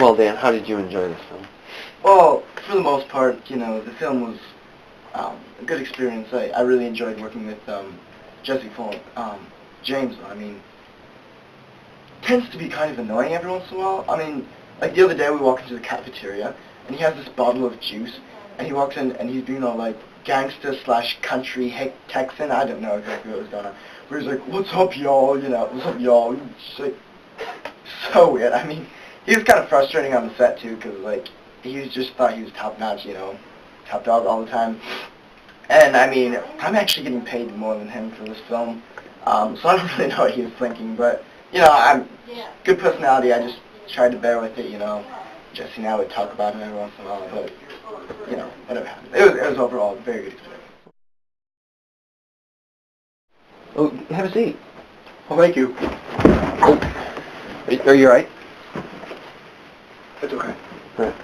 well, Dan, how did you enjoy this film? Well, for the most part, you know, the film was a good experience. I really enjoyed working with Jesse Fulton. James, I mean, tends to be kind of annoying every once in a while. I mean, like the other day we walked into the cafeteria, and he has this bottle of juice, and he walks in, and he's being all like gangster/country Texan. I don't know exactly what was going on. But he's like, "What's up, y'all? You know, what's up, y'all?" It's like, so weird. I mean, he was kind of frustrating on the set too, because like he just thought he was top notch, you know, top dog all the time. And I mean, I'm actually getting paid more than him for this film, so I don't really know what he was thinking. But you know, I'm good personality. I just tried to bear with it, you know. Jesse and I would talk about him every once in a while, but you know, whatever happened. It was overall a very good experience. Oh, have a seat. Well, thank you. Oh, are you all right? It's okay. Right.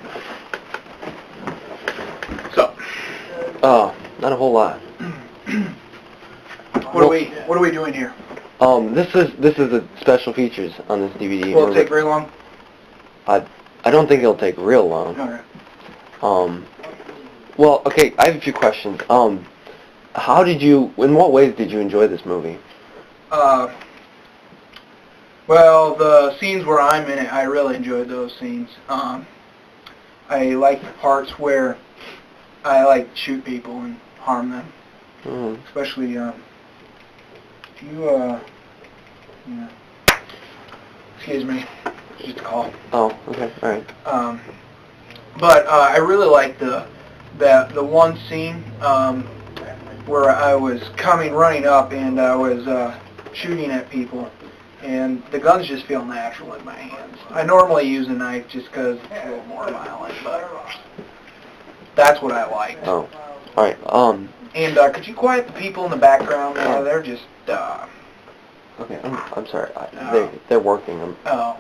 So. Oh, not a whole lot. What are we doing here? This is the special features on this DVD. Will it take very long? I don't think it'll take real long. Okay. Well, okay, I have a few questions. In what ways did you enjoy this movie? Well, the scenes where I'm in it, I really enjoyed those scenes. I like the parts where I like shoot people and harm them. Mm. Especially, if you, yeah. Excuse me, just a call. Oh, okay, all right. But I really like the one scene where I was running up and I was shooting at people, and the guns just feel natural in my hands. I normally use a knife just because it's a little more violent, but that's what I liked. Oh, all right. And could you quiet the people in the background? They're just. Okay, I'm sorry. They're working. Oh,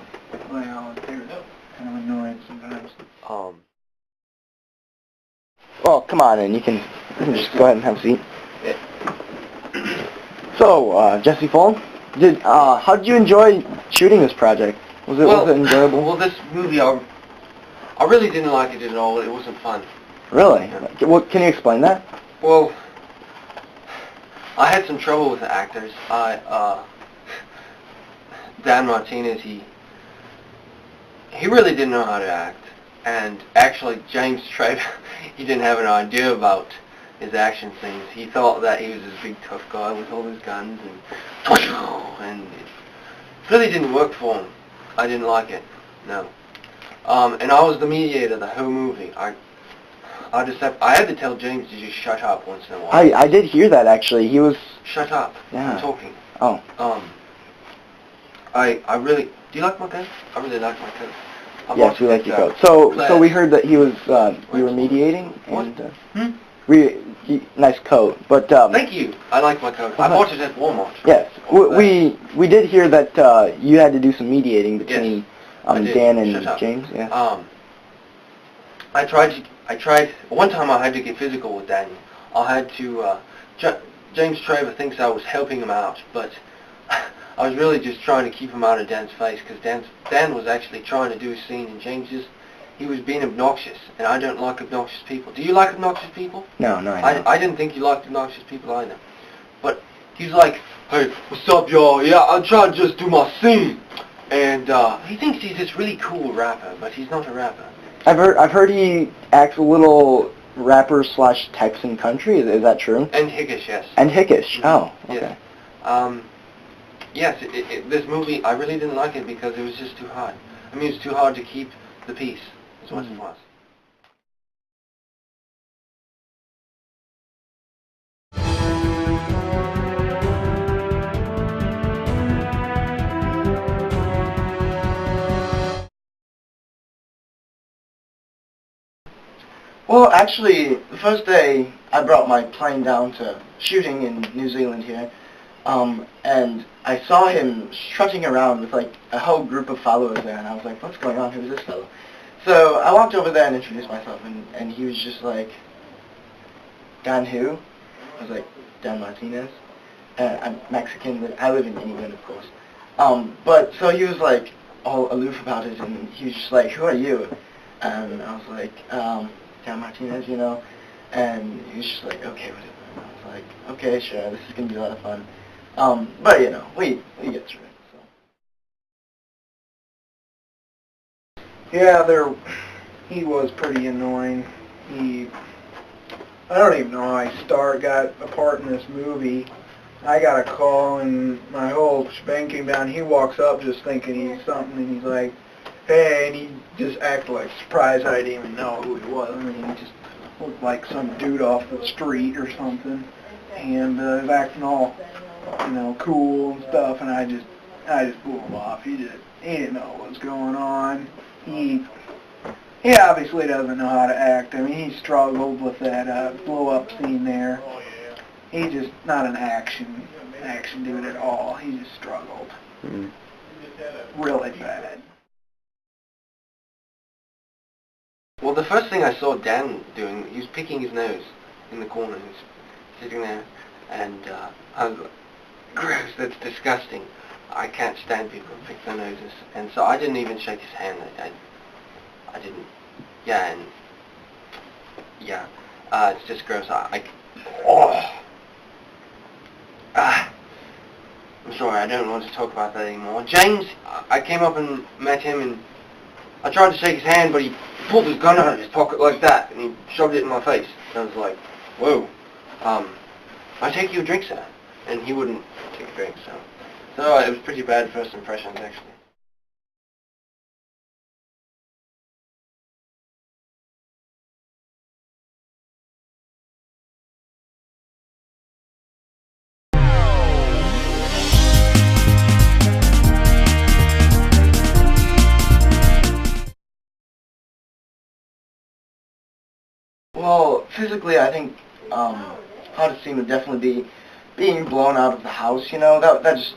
well, they're kind of annoying sometimes. Well, come on in. You can just go ahead and have a seat. So, Jesse Fulton, how did you enjoy shooting this project? Was it enjoyable? Well, this movie, I really didn't like it at all. It wasn't fun. Really? Well, can you explain that? Well, I had some trouble with the actors. Dan Martinez, he really didn't know how to act. And actually, James Traver, he didn't have an idea about his action scenes. He thought that he was this big tough guy with all his guns, and it really didn't work for him. I didn't like it, no. And I was the mediator the whole movie. I had to tell James to just shut up once in a while. I did hear that actually. He was. Shut up. Yeah. I'm talking. Oh. I really. Do you like my coat? I really like my coat. Yes, we like your coat. So we heard that he was. You were mediating, and nice coat. But thank you. I like my coat. I bought it at Walmart. Yes, we did hear that you had to do some mediating between Dan and James. Yeah. I tried. One time I had to get physical with Daniel. I had to. James Traver thinks I was helping him out, but I was really just trying to keep him out of Dan's face, because Dan was actually trying to do a scene, and he was being obnoxious, and I don't like obnoxious people. Do you like obnoxious people? No, I don't. I didn't think you liked obnoxious people either. But he's like, "Hey, what's up, y'all? Yeah, I'm trying to just do my scene." And he thinks he's this really cool rapper, but he's not a rapper. I've heard he acts a little rapper/Texan country. Is that true? And hickish, yes. And hickish. Mm-hmm. Oh, okay. Yes. This movie, I really didn't like it because it was just too hard. I mean, it's too hard to keep the peace. Is what it was. Well, actually, the first day I brought my plane down to shooting in New Zealand here, and I saw him strutting around with like a whole group of followers there, and I was like, "What's going on? Who's this fellow?" So I walked over there and introduced myself, and he was just like, "Dan who?" I was like, "Dan Martinez." I'm Mexican, but I live in England, of course. But so he was like, all aloof about it, and he was just like, "Who are you?" And I was like, Dan Martinez, you know. And he was just like, "Okay, whatever." And I was like, "Okay, sure, this is gonna be a lot of fun." But you know, we get through it. So. Yeah, he was pretty annoying. I don't even know how I got a part in this movie. I got a call and my whole shebang came down. He walks up just thinking he's something, and he's like, "Hey," and he just acted like surprised I didn't even know who he was. I mean, he just looked like some dude off the street or something, and was acting all, cool and stuff, and I just blew him off. He didn't know what was going on. He obviously doesn't know how to act. I mean, he struggled with that blow-up scene there. He's just not an action dude at all. He just struggled. Really bad. Well, the first thing I saw Dan doing, he was picking his nose in the corner. He was sitting there, and I was like, gross, that's disgusting. I can't stand people who pick their noses. And so I didn't even shake his hand. I didn't. Yeah, and yeah, it's just gross. I'm sorry, I don't want to talk about that anymore. James, I came up and met him, and I tried to shake his hand, but he pulled his gun out of his pocket like that, and he shoved it in my face. And I was like, whoa, I take you a drink, sir. And he wouldn't take a drink, so it was pretty bad first impressions, actually. Well, physically, I think hardest scene would definitely be being blown out of the house. You know, that just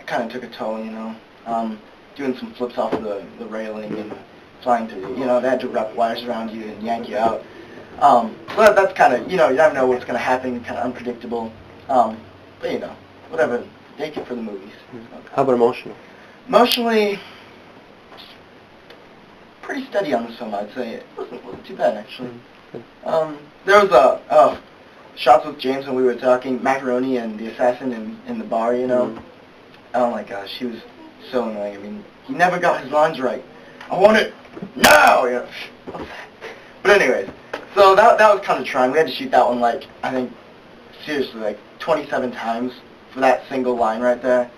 kind of took a toll. You know, doing some flips off the railing and flying to, they had to wrap wires around you and yank you out. So that's kind of, you never know what's going to happen. Kind of unpredictable. But whatever. Take it for the movies. How about emotional? Emotionally, pretty steady on this film, I'd say. It wasn't too bad, actually. There was shots with James when we were talking, Macaroni and the assassin in the bar, Oh my gosh, he was so annoying. I mean, he never got his lines right. I want it now! But anyways, so that was kind of trying. We had to shoot that one, I think, seriously, 27 times for that single line right there.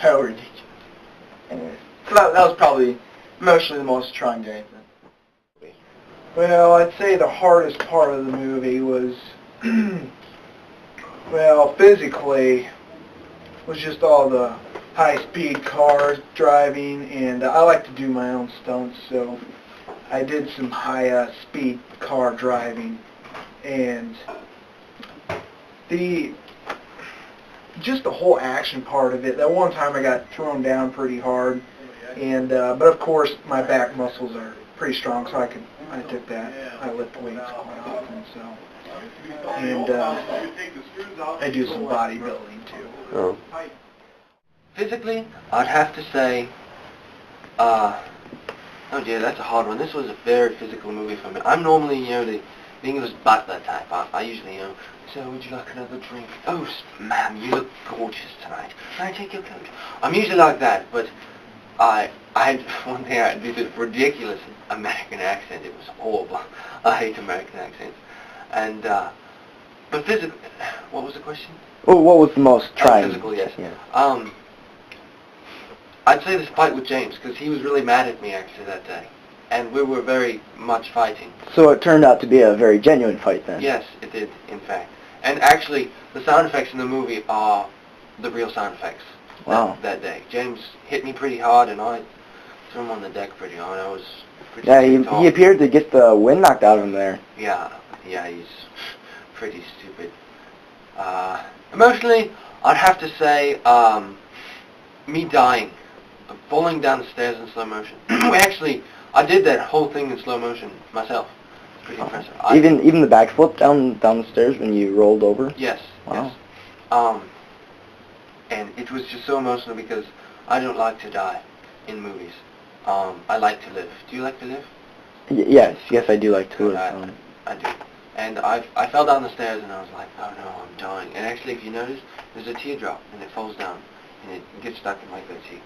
So ridiculous. Anyways, so that was probably emotionally the most trying day. Well, I'd say the hardest part of the movie was, well, physically, was just all the high-speed cars driving, and I like to do my own stunts, so I did some high-speed car driving, and just the whole action part of it. That one time I got thrown down pretty hard, and but of course my back muscles are pretty strong, so I took that. I lift weights quite often, so. And I do some bodybuilding too. Oh. Physically, I'd have to say, oh dear, that's a hard one. This was a very physical movie for me. I'm normally, the English butler type. I usually, so would you like another drink? Oh, ma'am, you look gorgeous tonight. Can I take your coat? I'm usually like that, but I had one thing I did a ridiculous American accent. It was horrible. I hate American accents. And, but physically, what was the question? Well, what was the most trying? Physical, yes. Yeah. I'd say this fight with James, because he was really mad at me actually that day. And we were very much fighting. So it turned out to be a very genuine fight then? Yes, it did, in fact. And actually, the sound effects in the movie are the real sound effects. Wow. That day. James hit me pretty hard, and I threw him on the deck pretty hard. I was pretty Yeah, he appeared to get the wind knocked out of him there. Yeah, he's pretty stupid. Emotionally, I'd have to say, me dying. Falling down the stairs in slow motion. I did that whole thing in slow motion myself. It's pretty impressive. Even the backflip down the stairs when you rolled over? Yes, wow. Yes. And it was just so emotional because I don't like to die. in movies. I like to live. Do you like to live? Yes, I do like to live. I do. And I fell down the stairs and I was like, oh no, I'm dying. And actually, if you notice, there's a teardrop and it falls down and it gets stuck in my goatee.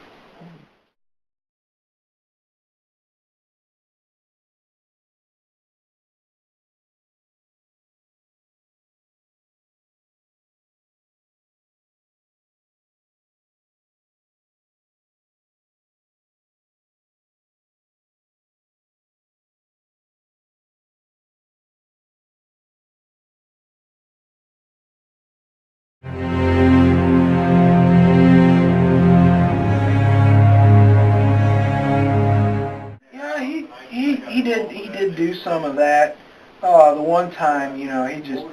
Yeah, he did do some of that. The one time, he just,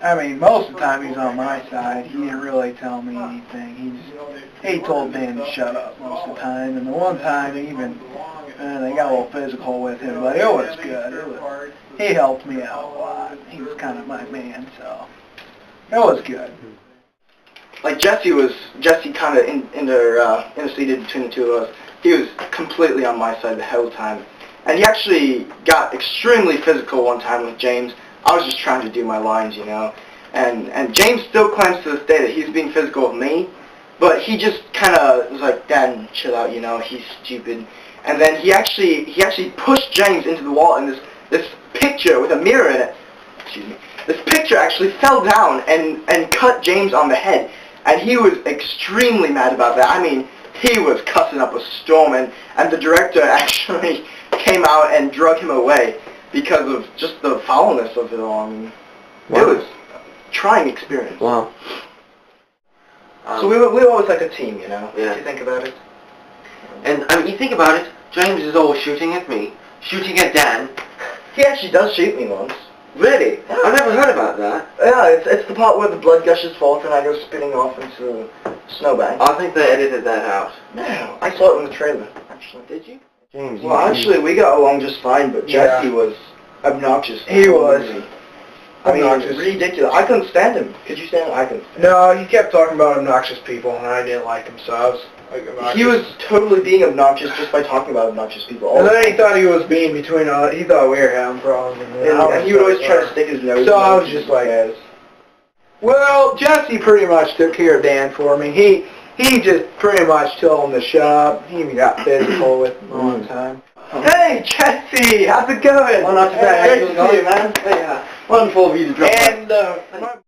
I mean, most of the time he's on my side. He didn't really tell me anything. He told Dan to shut up most of the time. And the one time, even, they got a little physical with him, but it was good. He helped me out a lot. He was kind of my man, so it was good. Like Jesse kind of interceded between the two of us. He was completely on my side the whole time. And he actually got extremely physical one time with James. I was just trying to do my lines, And James still claims to this day that he's being physical with me, but he just kind of was like, Dan, chill out, he's stupid. And then he actually pushed James into the wall, and this picture with a mirror in it, this picture actually fell down and cut James on the head. And he was extremely mad about that. I mean, he was cussing up a storm, and the director actually came out and drug him away because of just the foulness of it all. I mean, It was a trying experience. Wow. So we were always like a team, Yeah. If you think about it. And I mean, you think about it, James is always shooting at me, shooting at Dan. He actually does shoot me once. Really? Yeah. I've never heard about that. Yeah, it's the part where the blood gushes forth and I go spinning off into a snowbank. I think they edited that out. No, I saw it in the trailer, actually. Did you? James, Well, actually, we got along just fine, but Jesse was obnoxious. He was. I mean, Obnoxious. ridiculous. I couldn't stand him. Could you stand him? I couldn't stand him. No, he kept talking about obnoxious people, and I didn't like him, so I was like obnoxious. He was totally being obnoxious just by talking about obnoxious people. And then he thought he was being between us. He thought we were having problems. And he would always try to stick his nose. So I was just like, well, Jesse pretty much took care of Dan for me. He just pretty much told him to shut up. He even got physical with him one time. Hey, Jesse, how's it going? Oh, not too bad. Great to see you, man. Yeah. Wonderful of you to drop by. And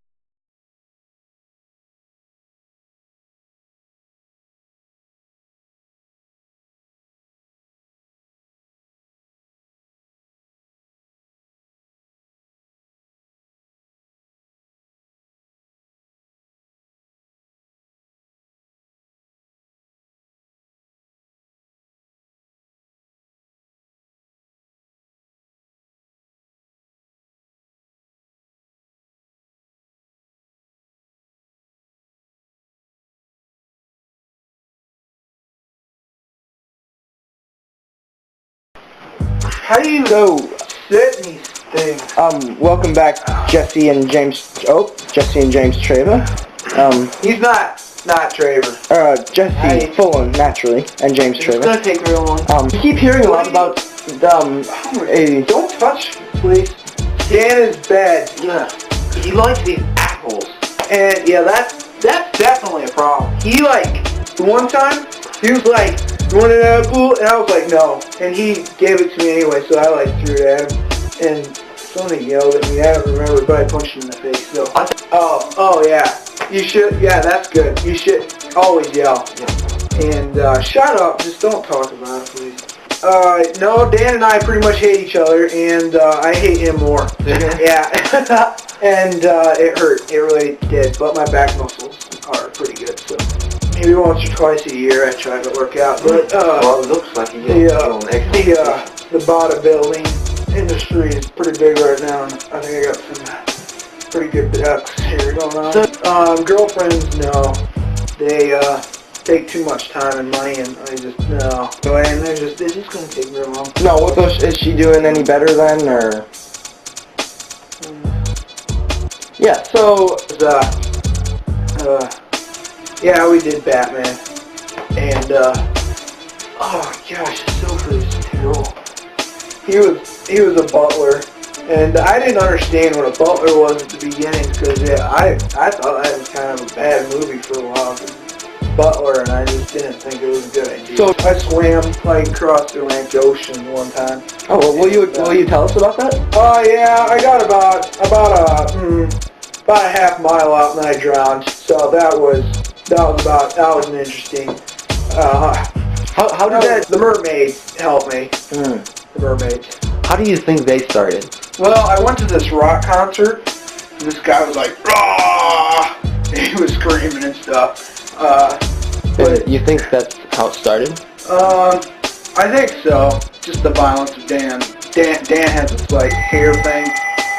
How do you... so, sit in these things. Welcome back, Jesse and James Traver. He's not Traver. Jesse Fulham, naturally, and James It's Traver. gonna take real long. I keep hearing a lot about, Don't touch, please. Dan is bad. Yeah. He likes these apples. And yeah, that's definitely a problem. He the one time, he was like, you want an apple? And I was like, no. And he gave it to me anyway, so I threw it at him. And somebody yelled at me. I don't remember, but I punched him in the face. So. Oh yeah. You should. Yeah, that's good. You should always yell. Yeah. And shut up. Just don't talk about it, please. No, Dan and I pretty much hate each other, and I hate him more. Yeah. And it hurt. It really did. But my back muscles are pretty good, so maybe once or twice a year I try to work out. But Well, it looks like you the bodybuilding industry is pretty big right now, and I think I got some pretty good ducks here going on. Girlfriends, no. They take too much time and money, and I just, no. And they're just going to take real long. No, what is she doing any better then, or? Yeah, so, Yeah, we did Batman, and Oh gosh, Sophie is terrible. He was a butler, and I didn't understand what a butler was at the beginning because I thought that was kind of a bad movie for a while. Butler, and I just didn't think it was a good idea. So I swam like across the Atlantic Ocean one time. Oh, well, will you tell us about that? Oh yeah, I got about a half mile out and I drowned. So that was an interesting. How did that? The mermaid helped me. The mermaid. How do you think they started? Well, I went to this rock concert, and this guy was like, "Rah!" And he was screaming and stuff. But you think that's how it started? I think so. Just the violence of Dan. Dan has this like hair thing,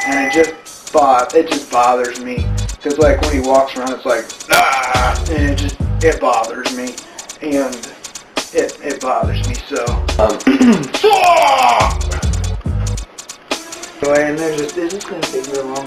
and it just bothers me. Cause like when he walks around, it's like and it bothers me, and it bothers me so. Anyway, and it's just gonna take real long.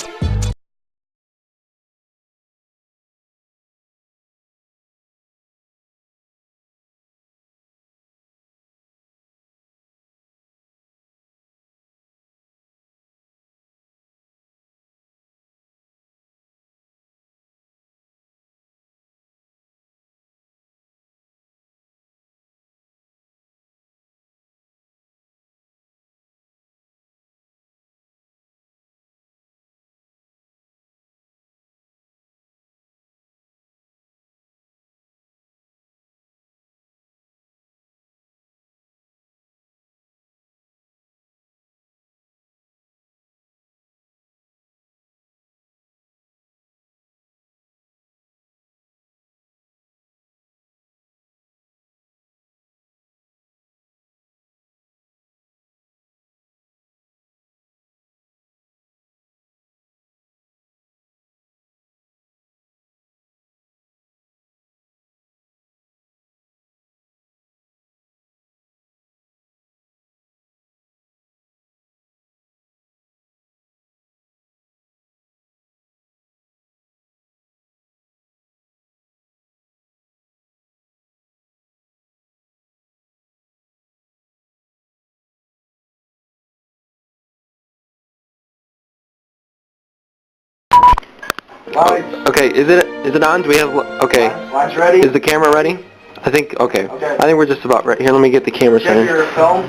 Okay, is it on? Do we have? Okay. Line's ready. Is the camera ready? I think. Okay. Okay. I think we're just about ready. Here, let me get the camera Check set. your film.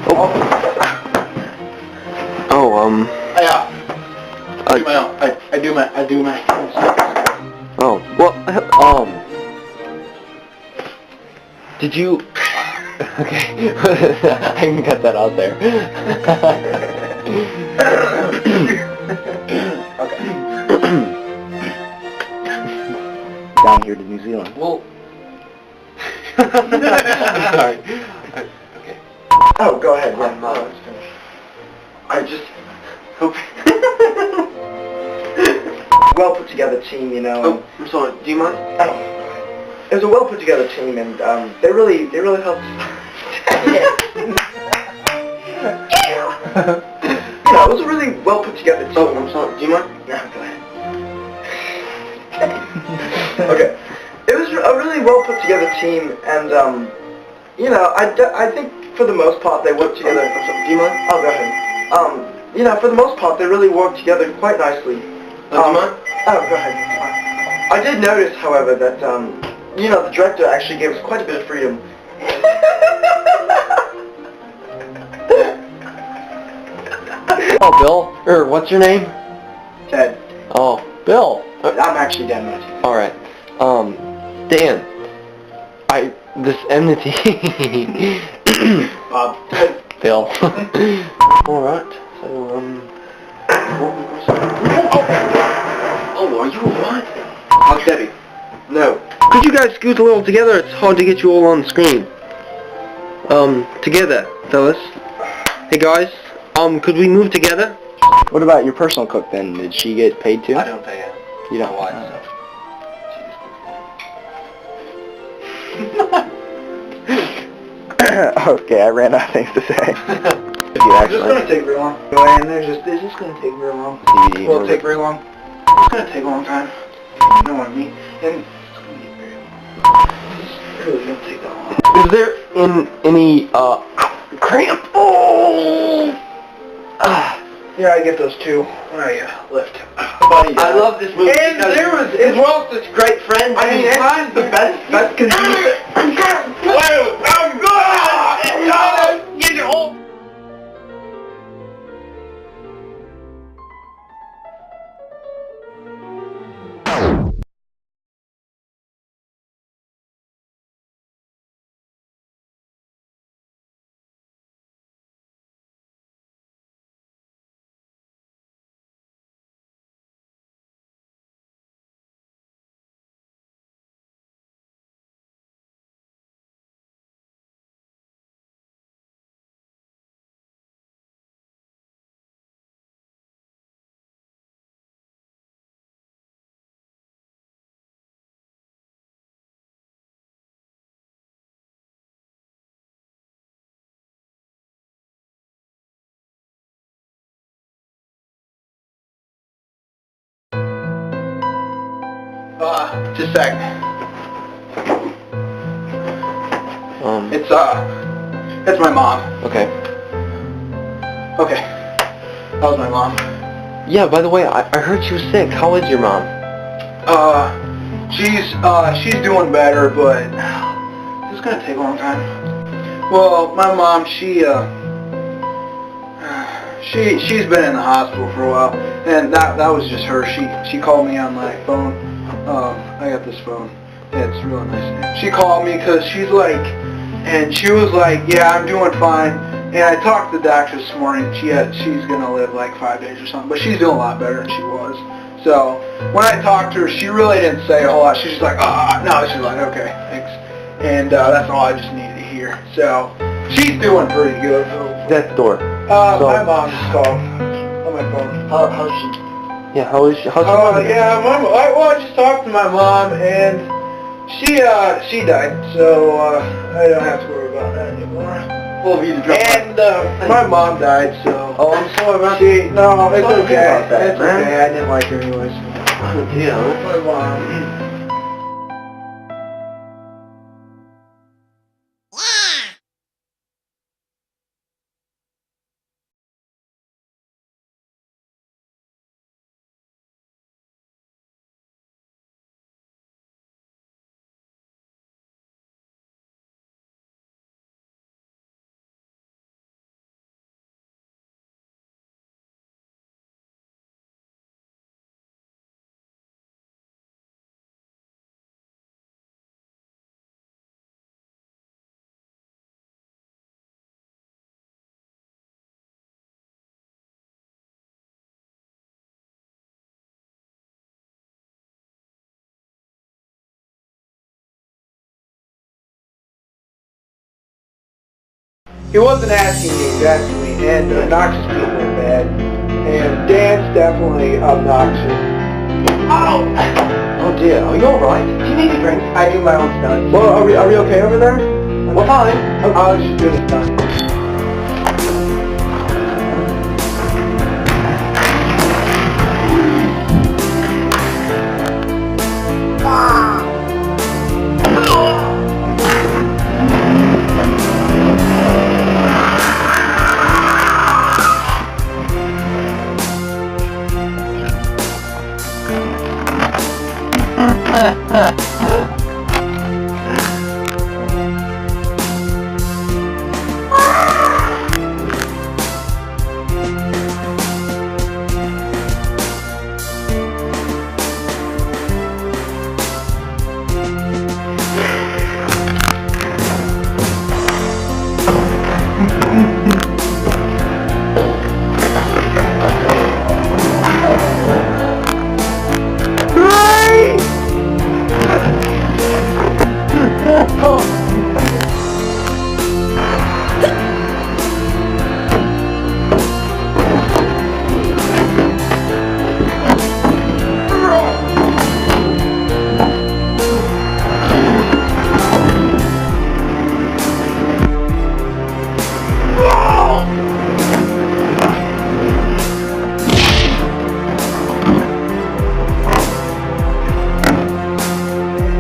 Yeah. I do my. Oh, well, did you... Okay, I can cut that out there. Okay. Down here to New Zealand. Well... I'm sorry. Okay. Oh, go ahead. Yeah. It's finished. I just hope... Well put together team, you know. Oh, I'm sorry. Do you mind? Oh. It was a well put together team, and they really helped. You know, it was a really well put together team. Oh, I'm sorry. Do you mind? No, go ahead. Okay. It was a really well put together team, and you know, I think for the most part they worked together. I'm sorry. Do you mind? Oh, go ahead. You know, for the most part they really worked together quite nicely. Do you mind? Oh, go ahead. I did notice, however, that you know, the director actually gave us quite a bit of freedom. Oh, Bill? Or what's your name? Ted. Oh, Bill. I'm actually Dan Matthews. Alright. Dan. This enmity. Bob. Bill. Alright. So, Oh, are you alright? How's Debbie? No. Could you guys scoot a little together? It's hard to get you all on the screen. Together, fellas. Hey guys, could we move together? What about your personal cook then? Did she get paid too? I don't pay her. You don't? My wife, Okay, I ran out of things to say. It's just gonna take very long. And it's just gonna take very long. DVD. Will it take very long? It's gonna take a long time. You know what I mean? And it's gonna be very long. really gonna take that long. Is there any cramp? Oh! Yeah, I get those too when I lift. Buddy, I love this movie. And there was, as well as such great friends. I mean, it's the best. That's because I'm good. Get your whole. Just a sec. It's my mom. Okay. Okay. That was my mom. Yeah. By the way, I heard she was sick. How is your mom? She's doing better, but it's gonna take a long time. Well, my mom, she's been in the hospital for a while, and that was just her. She called me on my phone. I got this phone. Yeah, it's real nice. She called me because she was like, yeah, I'm doing fine. And I talked to the doctor this morning. She's gonna live like 5 days or something, but she's doing a lot better than she was. So when I talked to her, she really didn't say a whole lot. She's just like, no. She's like, okay, thanks. And that's all I just needed to hear. So she's doing pretty good. That door. My mom just called on my phone. How's she? Yeah. How's your mom? Yeah, I just talked to my mom, and she died. So I don't have to worry about that anymore. Well, you drop And my mom died, so. Oh, I'm sorry about No, it's Sorry okay. about that, It's man. okay. I didn't like her anyways. Oh, dear. My mom. He wasn't asking me exactly, and obnoxious people are bad, and Dan's definitely obnoxious. Oh dear. Are you all right? Do you need a drink? I do my own stunts. Well, are we okay over there? Well, fine. I was just doing a stunt.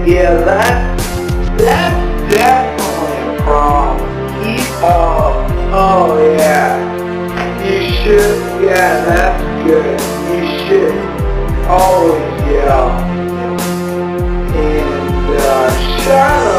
Yeah, that definitely a problem. Oh yeah. You should, yeah, that's good. You should always yell. And shut